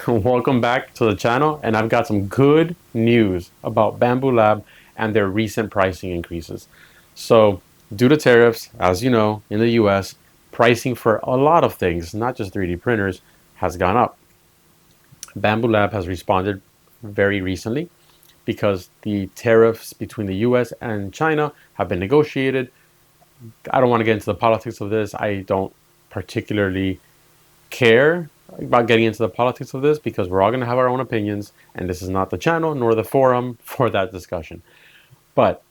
Welcome back to the channel, and I've got some good news about Bambu Lab and their recent pricing increases. So, due to tariffs, as you know, in the US, pricing for a lot of things, not just 3D printers, has gone up. Bambu Lab has responded very recently because the tariffs between the US and China have been negotiated. I don't want to get into the politics of this. I don't particularly care about getting into the politics of this because we're all going to have our own opinions, and this is not the channel nor the forum for that discussion. But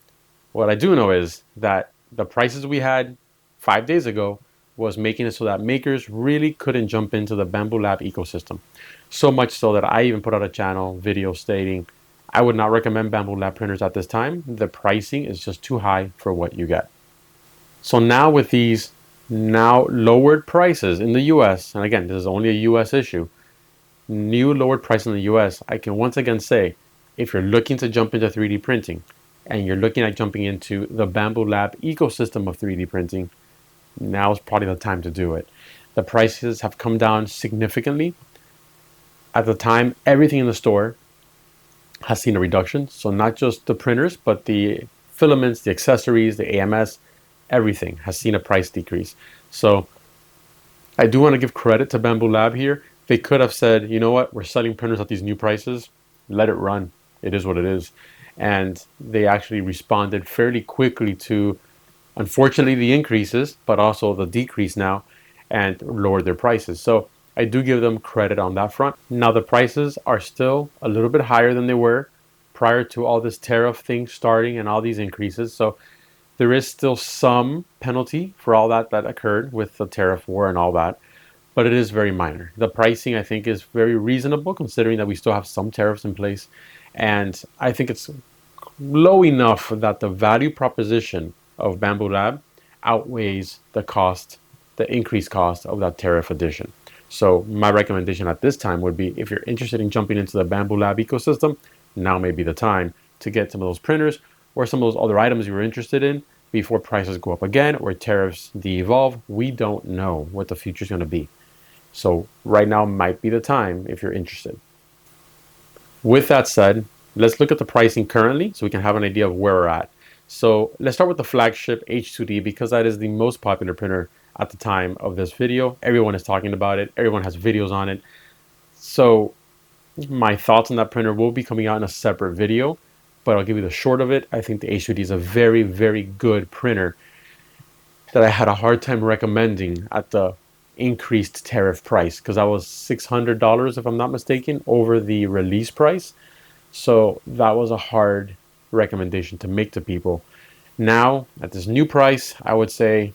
what I do know is that the prices we had 5 days ago was making it so that makers really couldn't jump into the Bambu Lab ecosystem. So much so that I even put out a channel video stating I would not recommend Bambu Lab printers at this time. The pricing is just too high for what you get. So now with these now lowered prices in the US, and again, this is only a US issue, new lowered price in the US, I can once again say, if you're looking to jump into 3D printing and you're looking at jumping into the Bambu Lab ecosystem of 3D printing, now is probably the time to do it. The prices have come down significantly. At the time, everything in the store has seen a reduction. So not just the printers, but the filaments, the accessories, the AMS, everything has seen a price decrease. So I do want to give credit to Bambu Lab here. They could have said, you know what, we're selling printers at these new prices. Let it run. It is what it is. And they actually responded fairly quickly to, unfortunately, the increases, but also the decrease now, and lowered their prices. So I do give them credit on that front. Now the prices are still a little bit higher than they were prior to all this tariff thing starting and all these increases. So there is still some penalty for all that occurred with the tariff war and all that, but it is very minor. The pricing, I think, is very reasonable considering that we still have some tariffs in place. And I think it's low enough that the value proposition of Bambu Lab outweighs the cost, the increased cost of that tariff addition. So my recommendation at this time would be, if you're interested in jumping into the Bambu Lab ecosystem, now may be the time to get some of those printers or some of those other items you were interested in before prices go up again or tariffs de-evolve. We don't know what the future is going to be. So right now might be the time if you're interested. With that said, let's look at the pricing currently so we can have an idea of where we're at. So let's start with the Flagship H2D because that is the most popular printer at the time of this video. Everyone is talking about it. Everyone has videos on it. So my thoughts on that printer will be coming out in a separate video, but I'll give you the short of it. I think the H2D is a very, very good printer that I had a hard time recommending at the increased tariff price because that was $600, if I'm not mistaken, over the release price. So that was a hard recommendation to make to people. Now, at this new price, I would say,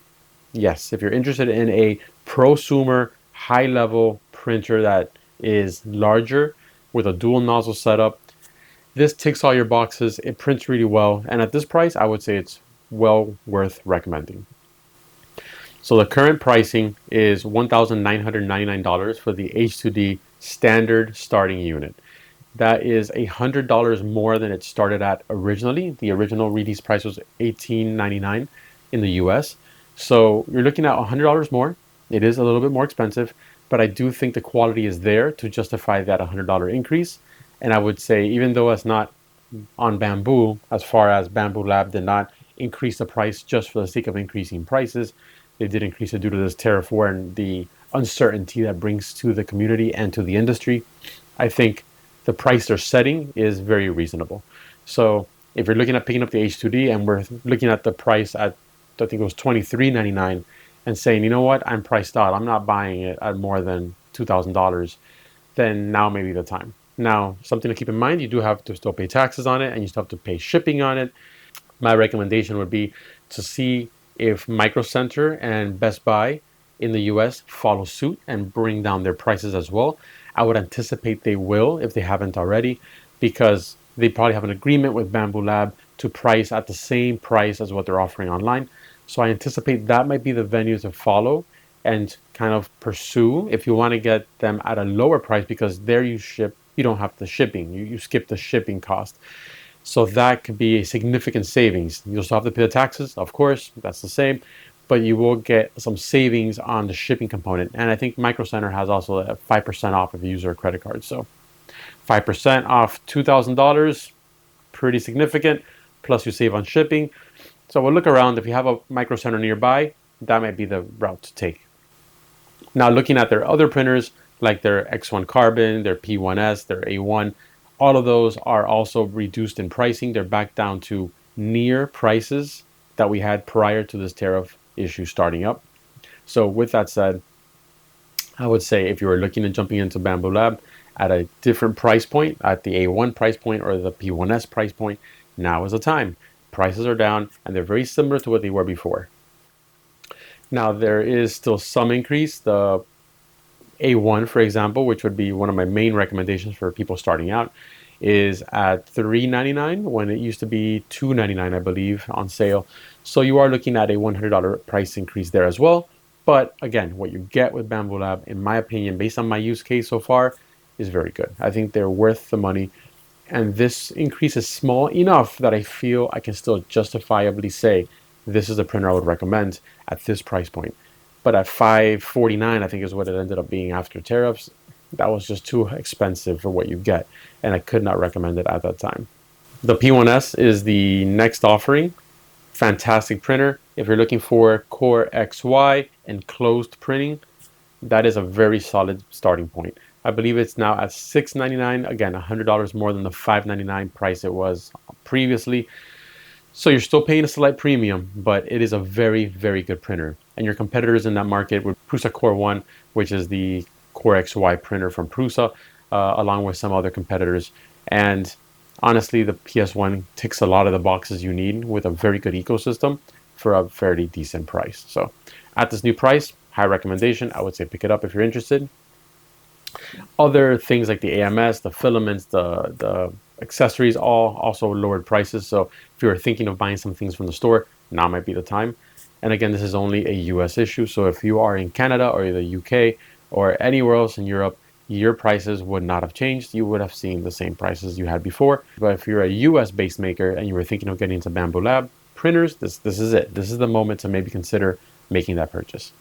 yes, if you're interested in a prosumer, high-level printer that is larger with a dual nozzle setup, this ticks all your boxes. It prints really well. And at this price, I would say it's well worth recommending. So the current pricing is $1,999 for the H2D standard starting unit. That is $100 more than it started at originally. The original release price was $18.99 in the US. So you're looking at $100 more. It is a little bit more expensive, but I do think the quality is there to justify that $100 increase. And I would say, even though it's not on Bambu, as far as Bambu Lab did not increase the price just for the sake of increasing prices, they did increase it due to this tariff war and the uncertainty that brings to the community and to the industry. I think the price they're setting is very reasonable. So if you're looking at picking up the H2D and we're looking at the price at, I think it was $23.99, and saying, you know what, I'm priced out, I'm not buying it at more than $2,000, then now may be the time. Now, something to keep in mind, you do have to still pay taxes on it and you still have to pay shipping on it. My recommendation would be to see if Micro Center and Best Buy in the US follow suit and bring down their prices as well. I would anticipate they will if they haven't already, because they probably have an agreement with Bambu Lab to price at the same price as what they're offering online. So I anticipate that might be the venue to follow and kind of pursue if you want to get them at a lower price, because there you ship, you don't have the shipping, you skip the shipping cost. So that could be a significant savings. You'll still have to pay the taxes, of course, that's the same, but you will get some savings on the shipping component. And I think Micro Center has also a 5% off if you use their credit card. So 5% off $2,000, pretty significant. Plus you save on shipping. So we'll look around. If you have a Micro Center nearby, that might be the route to take. Now looking at their other printers, like their X1 Carbon, their P1S, their A1, all of those are also reduced in pricing. They're back down to near prices that we had prior to this tariff issue starting up. So with that said, I would say if you were looking at jumping into Bambu Lab at a different price point, at the A1 price point or the P1S price point, now is the time. Prices are down and they're very similar to what they were before. Now there is still some increase. The A1, for example, which would be one of my main recommendations for people starting out, is at $399 when it used to be $299, I believe, on sale. So you are looking at a $100 price increase there as well. But again, what you get with Bambu Lab, in my opinion, based on my use case so far, is very good. I think they're worth the money. And this increase is small enough that I feel I can still justifiably say this is a printer I would recommend at this price point. But at $549, I think is what it ended up being after tariffs, that was just too expensive for what you get. And I could not recommend it at that time. The P1S is the next offering. Fantastic printer. If you're looking for Core XY and closed printing, that is a very solid starting point. I believe it's now at $699, again, $100 more than the $599 price it was previously. So you're still paying a slight premium, but it is a very, very good printer. And your competitors in that market were Prusa Core 1, which is the Core XY printer from Prusa, along with some other competitors. And honestly, the PS1 ticks a lot of the boxes you need with a very good ecosystem for a fairly decent price. So at this new price, high recommendation. I would say pick it up if you're interested. Other things like the AMS, the filaments, the accessories, all also lowered prices. So if you're thinking of buying some things from the store, now might be the time. And again, this is only a US issue. So if you are in Canada or the UK or anywhere else in Europe, your prices would not have changed. You would have seen the same prices you had before. But if you're a US based maker and you were thinking of getting into Bambu Lab printers, this is it. This is the moment to maybe consider making that purchase.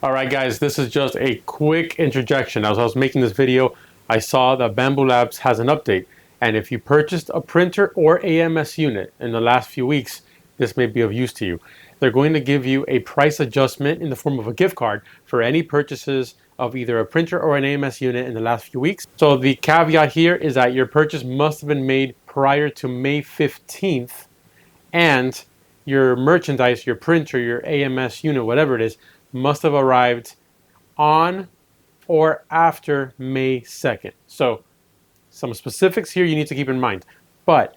All right, guys, this is just a quick interjection. As I was making this video, I saw that Bambu Labs has an update. And if you purchased a printer or AMS unit in the last few weeks, this may be of use to you. They're going to give you a price adjustment in the form of a gift card for any purchases of either a printer or an AMS unit in the last few weeks. So the caveat here is that your purchase must have been made prior to May 15th, and your merchandise, your printer, your AMS unit, whatever it is, must have arrived on or after May 2nd. So some specifics here you need to keep in mind. But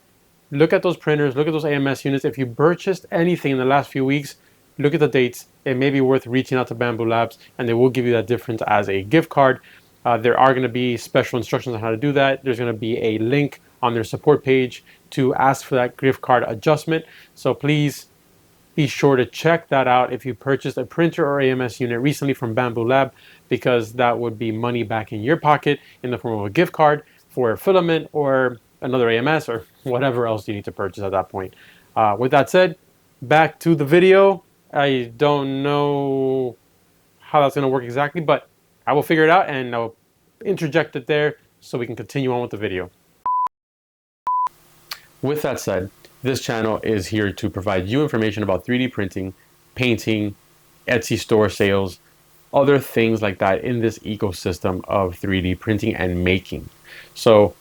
look at those printers, look at those AMS units. If you purchased anything in the last few weeks, look at the dates. It may be worth reaching out to Bambu Labs, and they will give you that difference as a gift card. There are going to be special instructions on how to do that. There's going to be a link on their support page to ask for that gift card adjustment. So please be sure to check that out if you purchased a printer or AMS unit recently from Bambu Lab, because that would be money back in your pocket in the form of a gift card for a filament or another AMS or whatever else you need to purchase at that point. With that said, back to the video. I don't know how that's going to work exactly, but I will figure it out and I'll interject it there so we can continue on with the video. With that said, this channel is here to provide you information about 3D printing, painting, Etsy store sales, other things like that in this ecosystem of 3D printing and making. So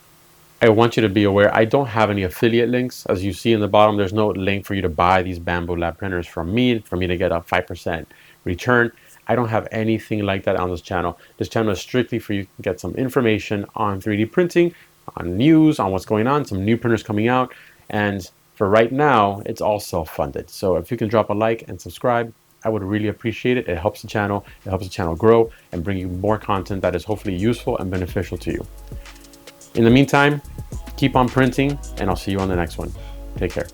I want you to be aware, I don't have any affiliate links. As you see in the bottom, there's no link for you to buy these Bambu Lab printers from me, for me to get a 5% return. I don't have anything like that on this channel. This channel is strictly for you to get some information on 3D printing, on news, on what's going on, some new printers coming out. And for right now, it's all self-funded. So if you can drop a like and subscribe, I would really appreciate it. It helps the channel grow and bring you more content that is hopefully useful and beneficial to you. In the meantime, keep on printing, and I'll see you on the next one. Take care.